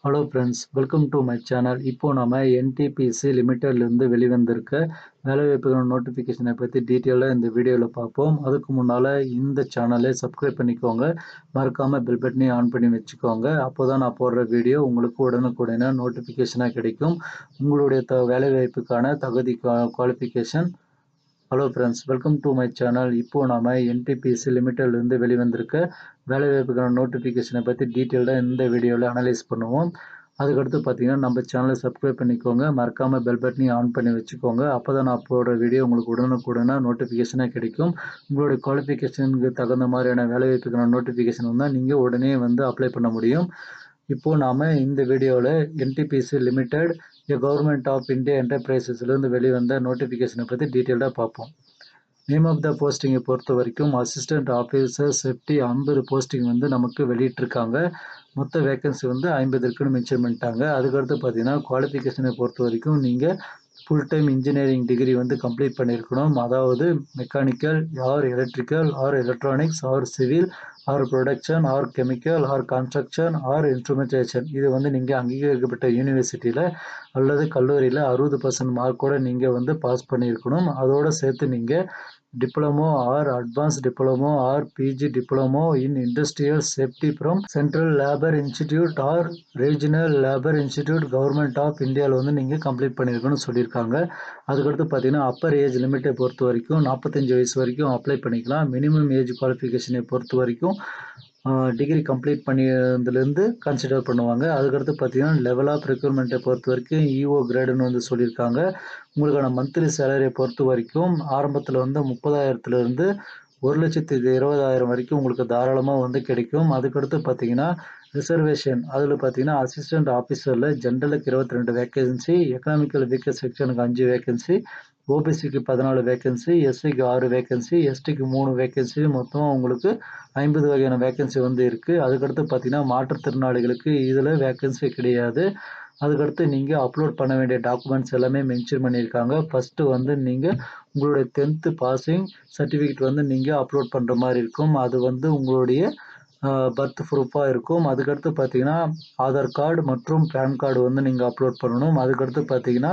Hello friends, welcome to my channel. இப்போ நம்ம NTPC லிமிட்டட்லேருந்து வெளிவந்திருக்க வேலைவாய்ப்புக்கான நோட்டிஃபிகேஷனை பற்றி டீட்டெயிலாக இந்த வீடியோவில் பார்ப்போம். அதுக்கு முன்னால் இந்த சேனலை சப்ஸ்கிரைப் பண்ணிக்கோங்க. மறக்காமல் பெல் பட்டனையும் ஆன் பண்ணி வச்சுக்கோங்க. அப்போ தான் நான் போடுற வீடியோ உங்களுக்கு உடனுக்குடனே நோட்டிஃபிகேஷனாக கிடைக்கும். உங்களுடைய வேலைவாய்ப்புக்கான தகுதி qualification. Hello friends, welcome to my channel. இப்போ நாம என்டிபிசி லிமிட்டட்லேருந்து வெளிவந்திருக்க வேலைவாய்ப்புக்கான நோட்டிஃபிகேஷனை பற்றி டீட்டெயில்டாக இந்த வீடியோவில் அனலைஸ் பண்ணுவோம். அதுக்கடுத்து பார்த்தீங்கன்னா நம்ம சேனலை சப்ஸ்கிரைப் பண்ணிக்கோங்க. மறக்காமல் பெல் பட்டனையும் ஆன் பண்ணி வச்சுக்கோங்க. அப்போ தான் நான் போடுற வீடியோ உங்களுக்கு உடனுக்குடனே நோட்டிஃபிகேஷனாக கிடைக்கும். உங்களுடைய குவாலிஃபிகேஷனுக்கு தகுந்த மாதிரியான வேலைவாய்ப்புக்கான நோட்டிஃபிகேஷன் வந்தால் நீங்கள் உடனே அப்ளை பண்ண முடியும். இப்போ நாம இந்த வீடியோவில் NTPC limited government of India என்டர்பிரைசஸ்லேருந்து வெளிவந்த நோட்டிஃபிகேஷனை பற்றி டீட்டெயிலாக பார்ப்போம். நேம் ஆஃப் த போஸ்டிங்கை பொறுத்த வரைக்கும் அசிஸ்டன்ட் ஆஃபீஸர் சேஃப்டி 50 போஸ்டிங் நமக்கு வெளியிட்டிருக்காங்க. மொத்த வேகன்சி 50 இருக்குன்னு மென்ஷன் பண்ணிட்டாங்க. அதுக்கடுத்து பார்த்தீங்கன்னா குவாலிஃபிகேஷனை பொறுத்த வரைக்கும் நீங்கள் full time engineering degree complete பண்ணியிருக்கணும். அதாவது mechanical or electrical or electronics or civil or production or chemical or construction or instrumentation இது நீங்கள் அங்கீகரிக்கப்பட்ட யூனிவர்சிட்டியில் அல்லது கல்லூரியில் 60% மார்க்கோட நீங்கள் பாஸ் பண்ணியிருக்கணும். அதோடு சேர்த்து நீங்கள் diploma or advance diploma or PG diploma in industrial safety from Central Labour Institute or Regional Labour Institute government of இந்தியாவில் நீங்கள் கம்ப்ளீட் பண்ணியிருக்கணும்னு சொல்லியிருக்காங்க. அதுக்கடுத்து பார்த்தீங்கன்னா அப்பர் ஏஜ் லிமிட்டை பொறுத்த வரைக்கும் 45 வயசு வரைக்கும் அப்ளை பண்ணிக்கலாம். மினிமம் ஏஜ் குவாலிஃபிகேஷனை பொறுத்த வரைக்கும் டிகிரி கம்ப்ளீட் பண்ணியதுலேருந்து கன்சிடர் பண்ணுவாங்க. அதுக்கடுத்து பார்த்தீங்கன்னா லெவல் ஆஃப் ரெக்ரூட்மெண்ட்டை பொறுத்த வரைக்கும் இஓ கிரேடுன்னு சொல்லியிருக்காங்க. உங்களுக்கான மந்த்லி சேலரியை பொறுத்த வரைக்கும் ஆரம்பத்தில் 30,000லேருந்து 1,20,000 வரைக்கும் உங்களுக்கு தாராளமாக கிடைக்கும். அதுக்கடுத்து பார்த்தீங்கன்னா ரிசர்வேஷன் அதில் பார்த்தீங்கன்னா அசிஸ்டன்ட் ஆஃபீஸரில் ஜென்ரலுக்கு 22 வேகன்சி, எக்கனாமிக்கல் வீக்கர் செக்ஷனுக்கு 5 வேகன்சி, ஓபிசிக்கு 14 வேகன்சி, எஸ்சிக்கு 6 வேகன்சி, எஸ்டிக்கு 3 வேகன்சி, மொத்தமாக உங்களுக்கு 50 வகையான வேகன்சி இருக்குது. அதுக்கடுத்து பார்த்தீங்கன்னா மாற்றுத்திறனாளிகளுக்கு இதில் வேகன்சி கிடையாது. அதுக்கடுத்து நீங்கள் அப்லோட் பண்ண வேண்டிய டாக்குமெண்ட்ஸ் எல்லாமே மென்ஷன் பண்ணியிருக்காங்க. ஃபஸ்ட்டு நீங்கள் உங்களுடைய 10th பாசிங் சர்டிஃபிகேட் நீங்கள் அப்லோட் பண்ணுற மாதிரி இருக்கும். அது உங்களுடைய பர்த் ப்ரூஃபாக இருக்கும். அதுக்கடுத்து பார்த்தீங்கன்னா ஆதார் கார்டு மற்றும் பேன் கார்டு நீங்கள் அப்லோட் பண்ணணும். அதுக்கடுத்து பார்த்தீங்கன்னா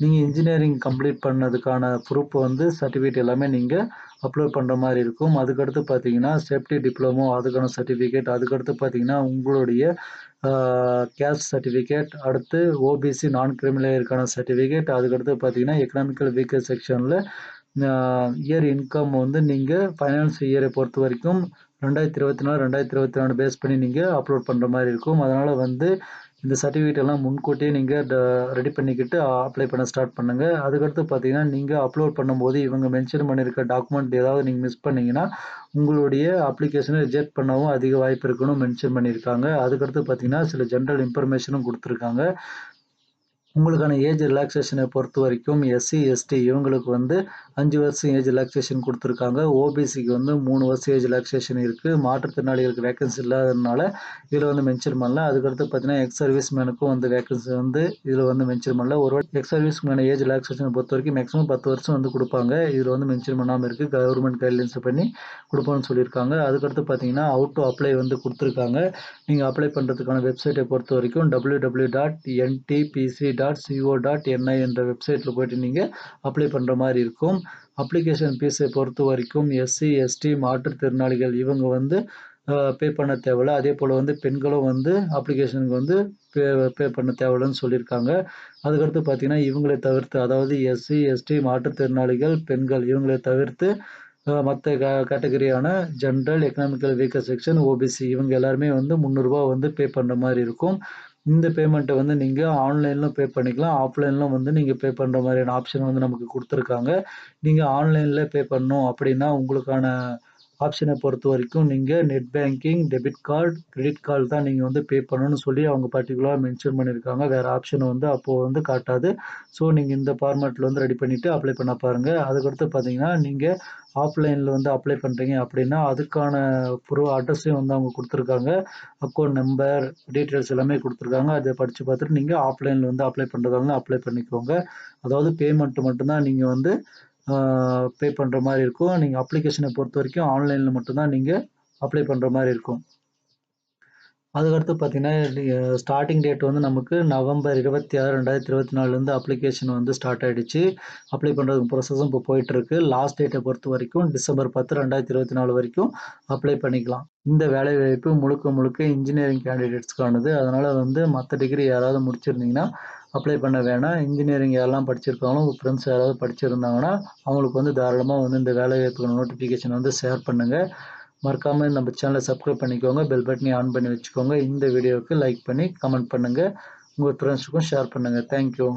நீங்கள் இன்ஜினியரிங் கம்ப்ளீட் பண்ணதுக்கான ப்ரூஃப் சர்டிஃபிகேட் எல்லாமே நீங்கள் அப்லோட் பண்ணுற மாதிரி இருக்கும். அதுக்கடுத்து பார்த்தீங்கன்னா சேஃப்டி டிப்ளமோ அதுக்கான சர்டிஃபிகேட், அதுக்கடுத்து பார்த்தீங்கன்னா உங்களுடைய கேஸ்ட் சர்டிஃபிகேட், அடுத்து ஓபிசி நான் கிரிமினலுக்கான சர்டிஃபிகேட், அதுக்கடுத்து பார்த்தீங்கன்னா எக்கனாமிக்கல் வீக்கர் செக்ஷனில் இயர் இன்கம் நீங்கள் ஃபைனான்ஸ் இயரை பொறுத்த வரைக்கும் 2024 2024 பேஸ் பண்ணி நீங்கள் அப்லோட் பண்ணுற மாதிரி இருக்கும். அதனால் இந்த சர்டிஃபிகேட் எல்லாம் முன்கூட்டியே நீங்கள் ரெடி பண்ணிக்கிட்டு அப்ளை பண்ண ஸ்டார்ட் பண்ணுங்கள். அதுக்கடுத்து பார்த்தீங்கன்னா நீங்கள் அப்லோட் பண்ணும்போது இவங்க மென்ஷன் பண்ணியிருக்க டாக்குமெண்ட் ஏதாவது நீங்கள் மிஸ் பண்ணிங்கன்னா உங்களுடைய அப்ளிகேஷனை ரிஜெக்ட் பண்ணவும் அதிக வாய்ப்பு இருக்குன்னு மென்ஷன் பண்ணியிருக்காங்க. அதுக்கடுத்து பார்த்தீங்கன்னா சில ஜென்ரல் இன்ஃபர்மேஷனும் கொடுத்துருக்காங்க. உங்களுக்கான ஏஜ் ரிலாக்ஸேஷனை பொறுத்த வரைக்கும் எஸ்சி எஸ்டி இவங்களுக்கு 5 வருஷம் ஏஜ் ரிலாக்ஸேஷன் கொடுத்துருக்காங்க. ஓபிசிக்கு 3 வருஷம் ஏஜ் ரிலாக்ஸேஷன் இருக்குது. மாற்றுத்திறனாளிகளுக்கு வேகன்சி இல்லாததுனால இதில் மென்ஷன் பண்ணல. அதுக்கடுத்து பார்த்தீங்கன்னா எக்ஸ் சர்வீஸ் மேனுக்கும் வேகன்சி இதில் மென்ஷன் பண்ணல. ஒரு எக்ஸ் சர்வீஸ் மேன் ஏஜ் ரிலாக்ஸேஷனை பொறுத்த வரைக்கும் மேக்ஸிமம் 10 வருஷம் கொடுப்பாங்க. இதில் மென்ஷன் பண்ணாமல் இருக்குது. கவர்மெண்ட் கைட்லைன்ஸ் பண்ணி கொடுப்போம்னு சொல்லியிருக்காங்க. அதுக்கடுத்து பார்த்தீங்கன்னா அவுட் டு அப்ளை கொடுத்துருக்காங்க. நீங்கள் அப்ளை பண்ணுறதுக்கான வெப்சைட்டை பொறுத்த வரைக்கும் www.ntpc.co.in என்ற வெப்சைட்டில் போய்ட்டு நீங்கள் அப்ளை பண்ணுற மாதிரி இருக்கும். அப்ளிகேஷன் ஃபீஸை பொறுத்த வரைக்கும் எஸ்சி எஸ்டி மாற்றுத்திறனாளிகள் இவங்க பே பண்ண தேவையில்ல. அதே போல் பெண்களும் அப்ளிகேஷனுக்கு பே பண்ண தேவையில்லைன்னு சொல்லியிருக்காங்க. அதுக்கடுத்து பார்த்தீங்கன்னா இவங்களை தவிர்த்து, அதாவது எஸ்சி எஸ்டி மாற்றுத்திறனாளிகள் பெண்கள் இவங்களை தவிர்த்து மற்ற கேட்டகரியான general economical weaker section OBC இவங்க எல்லாருமே 300 ரூபா பே பண்ணுற மாதிரி இருக்கும். இந்த பேமெண்ட்டை நீங்கள் ஆன்லைனில் பே பண்ணிக்கலாம். ஆஃப்லைனில் நீங்கள் பே பண்ணுற மாதிரியான ஆப்ஷன் நமக்கு கொடுத்துருக்காங்க. நீங்கள் ஆன்லைனில் பே பண்ணணும் அப்படின்னா உங்களுக்கான ஆப்ஷனை பொறுத்த வரைக்கும் நீங்கள் net banking, debit card, credit card தான் நீங்கள் பே பண்ணணும்னு சொல்லி அவங்க பர்டிகுலராக மென்ஷன் பண்ணியிருக்காங்க. வேறு ஆப்ஷன் அப்போது காட்டாது. ஸோ நீங்கள் இந்த ஃபார்மேட்டில் ரெடி பண்ணிவிட்டு அப்ளை பண்ண பாருங்கள். அதுக்கடுத்து பார்த்தீங்கன்னா நீங்கள் ஆஃப்லைனில் அப்ளை பண்ணுறீங்க அப்படின்னா அதுக்கான அட்ரஸையும் அவங்க கொடுத்துருக்காங்க. அக்கௌண்ட் நம்பர் டீட்டெயில்ஸ் எல்லாமே கொடுத்துருக்காங்க. அதை படித்து பார்த்துட்டு நீங்கள் ஆஃப்லைனில் அப்ளை பண்ணுறதாலும் அப்ளை பண்ணிக்கோங்க. அதாவது பேமெண்ட்டு மட்டும்தான் நீங்கள் பே பண்ணுற மாதிரி இருக்கும். நீங்கள் அப்ளிகேஷனை பொறுத்த வரைக்கும் ஆன்லைனில் மட்டும்தான் நீங்கள் அப்ளை பண்ணுற மாதிரி இருக்கும். அதுக்கடுத்து பார்த்தீங்கன்னா, ஸ்டார்ட்டிங் டேட் வந்து நமக்கு நவம்பர் 26, 2024லேருந்து அப்ளிகேஷன் வந்து ஸ்டார்ட் ஆயிடுச்சு. அப்ளை பண்றதுக்கு ப்ராசஸும் இப்போ போயிட்டுருக்கு. லாஸ்ட் டேட்ட பொறுத்தவரைக்கும் டிசம்பர் 10, 2024 வரைக்கும் அப்ளை பண்ணிக்கலாம். இந்த வேலைவாய்ப்பு முழுக்க முழுக்க இன்ஜினியரிங் கேண்டிடேட்ஸ்க்கானது. அதனால வந்து மத்த டிகிரி யாராவது முடிச்சிருந்தீங்கன்னா, அப்ளை பண்ண வேணாம். இன்ஜினியரிங் யாரெல்லாம் படிச்சிருக்காங்களோ, உங்க ஃப்ரெண்ட்ஸ் யாராவது படிச்சிருந்தாங்கன்னா, அவங்களுக்கு வந்து தாராளமா வந்து இந்த வேலைவாய்ப்புக்கான நோட்டிஃபிகேஷன் வந்து ஷேர் பண்ணுங்க. மறக்காம நம்ம சேனலை சப்ஸ்கிரைப் பண்ணிக்கோங்க. பெல் பட்டனையும் ஆன் பண்ணி வச்சுக்கோங்க. இந்த வீடியோவுக்கு லைக் பண்ணி கமெண்ட் பண்ணுங்க. உங்க ஃப்ரெண்ட்ஸுக்கும் ஷேர் பண்ணுங்க. Thank you.